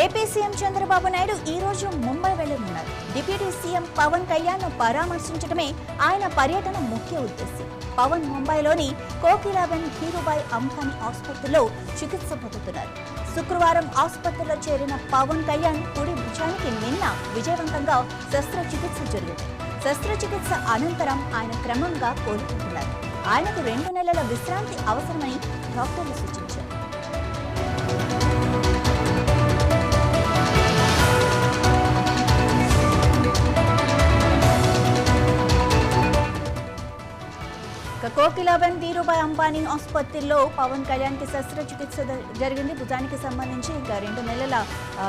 AP CM Chandrababu Naidu ఈ రోజు Mumbai వెళ్లనున్నారు. Deputy CM Pawan Kalyan పరామర్శించడమే ఆయన పర్యటన ముఖ్య ఉద్దేశం. పవన్ ముంబైలోని కోకిలాబెన్ ధీరుభాయ్ అంబానీ ఆసుపత్రిలో చికిత్స పొందుతున్నారు. శుక్రవారం ఆసుపత్రిలో చేరిన పవన్ కళ్యాణ్ కుడి భుజానికి నిన్న విజయవంతంగా శస్త్రచికిత్స జరిగింది. శస్త్రచికిత్స అనంతరం ఆయన క్రమంగా కోలుకుంటున్నారు. ఆయనకు 2 నెలల విశ్రాంతి అవసరమని డాక్టర్లు సూచించారు. కోకిలాబెన్ ధీరుభాయ్ అంబానీ ఆసుపత్రిలో పవన్ కళ్యాణ్ కి శస్త్రచికిత్స జరిగింది. భుజానికి సంబంధించి ఇంకా 2 నెలల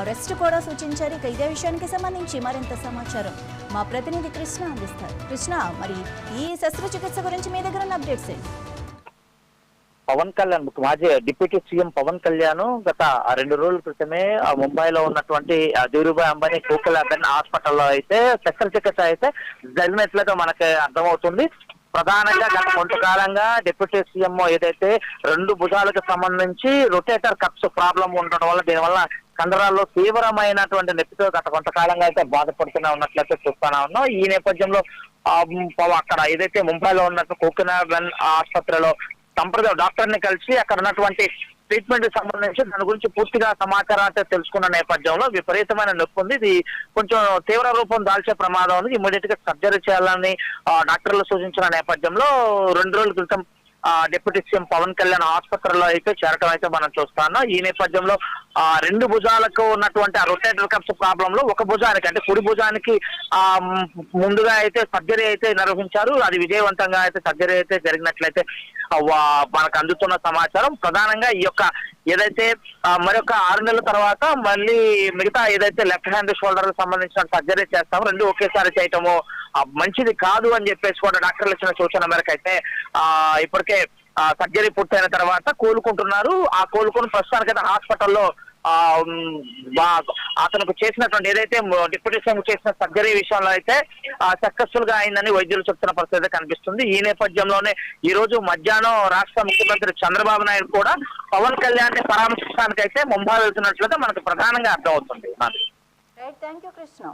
రెస్ట్ కూడా సూచించారు. ఇక ఇదే విషయానికి సంబంధించి మరింత సమాచారం మా ప్రతినిధి కృష్ణ అందిస్తారు. కృష్ణ, మరి ఈ శస్త్రచికిత్స గురించి మీ దగ్గర ఉన్న అప్డేట్స్ ఏంటి? పవన్ కళ్యాణ్ మాజీ డిప్యూటీ సీఎం పవన్ కళ్యాణ్ గత 2 రోజుల క్రితమే ముంబైలో ఉన్నటువంటి ధీరుభాయ్ అంబానీ కోకిలాబెన్ హాస్పిటల్లో అయితే శస్త్రచికిత్స అయితే జరిగినట్లుగా మనకి అర్థమవుతుంది. ప్రధానంగా గత కొంతకాలంగా డిప్యూటీ సీఎం ఏదైతే 2 భుజాలకు సంబంధించి రొటేటర్ కప్స్ ప్రాబ్లం ఉండడం వల్ల దీనివల్ల కండరాల్లో తీవ్రమైనటువంటి నొప్పితో గత కొంతకాలంగా అయితే బాధపడుతూనే ఉన్నట్లయితే చూస్తూనే ఉన్నాం. ఈ నేపథ్యంలో అక్కడ ఏదైతే ముంబైలో ఉన్నట్టు కోకిలాబెన్ ఆసుపత్రిలో సంప్రదాయ డాక్టర్ ని కలిసి అక్కడ ఉన్నటువంటి ట్రీట్మెంట్ కి సంబంధించి దాని గురించి పూర్తిగా సమాచారం తెలుసుకున్న నేపథ్యంలో విపరీతమైన నొప్పి ఉంది. ఇది కొంచెం తీవ్ర రూపం దాల్చే ప్రమాదం ఉంది. ఇమ్మీడియట్ గా సర్జరీ చేయాలని డాక్టర్లు సూచించిన నేపథ్యంలో 2 రోజుల క్రితం డిప్యూటీ సీఎం పవన్ కళ్యాణ్ ఆసుపత్రిలో అయితే చేరటం అయితే మనం చూస్తున్నాం. ఈ నేపథ్యంలో 2 భుజాలకు ఉన్నటువంటి ఆ రొటేటర్ కప్స్ ప్రాబ్లం లో ఒక భుజానికి అంటే కుడి భుజానికి ముందుగా అయితే సర్జరీ అయితే నిర్వహించారు. అది విజయవంతంగా అయితే సర్జరీ అయితే జరిగినట్లయితే మనకు అందుతున్న సమాచారం. ప్రధానంగా ఈ యొక్క ఏదైతే మరొక 6 నెలల తర్వాత మళ్ళీ మిగతా ఏదైతే లెఫ్ట్ హ్యాండ్ షోల్డర్ కి సంబంధించిన సర్జరీ చేస్తామో 2 ఒకేసారి చేయటము మంచిది కాదు అని చెప్పేసి కూడా డాక్టర్లు ఇచ్చిన సూచన మేరకు అయితే ఇప్పటికే సర్జరీ పూర్తయిన తర్వాత కోలుకుంటున్నారు. ఆ కోలుకుని ప్రస్తుతానికైతే హాస్పిటల్లో అతనికి చేసినటువంటి ఏదైతే డిప్యూటీ సీఎం చేసిన సర్జరీ విషయంలో అయితే సక్సెస్ఫుల్ గా అయిందని వైద్యులు చెప్తున్న పరిస్థితి కనిపిస్తుంది. ఈ నేపథ్యంలోనే ఈ రోజు మధ్యాహ్నం రాష్ట్ర ముఖ్యమంత్రి చంద్రబాబు నాయుడు కూడా పవన్ కళ్యాణ్ ని పరామర్శించడానికి అయితే ముంబై వెళ్తున్నట్లుగా మనకు ప్రధానంగా అర్థమవుతుంది. Thank you Krishna.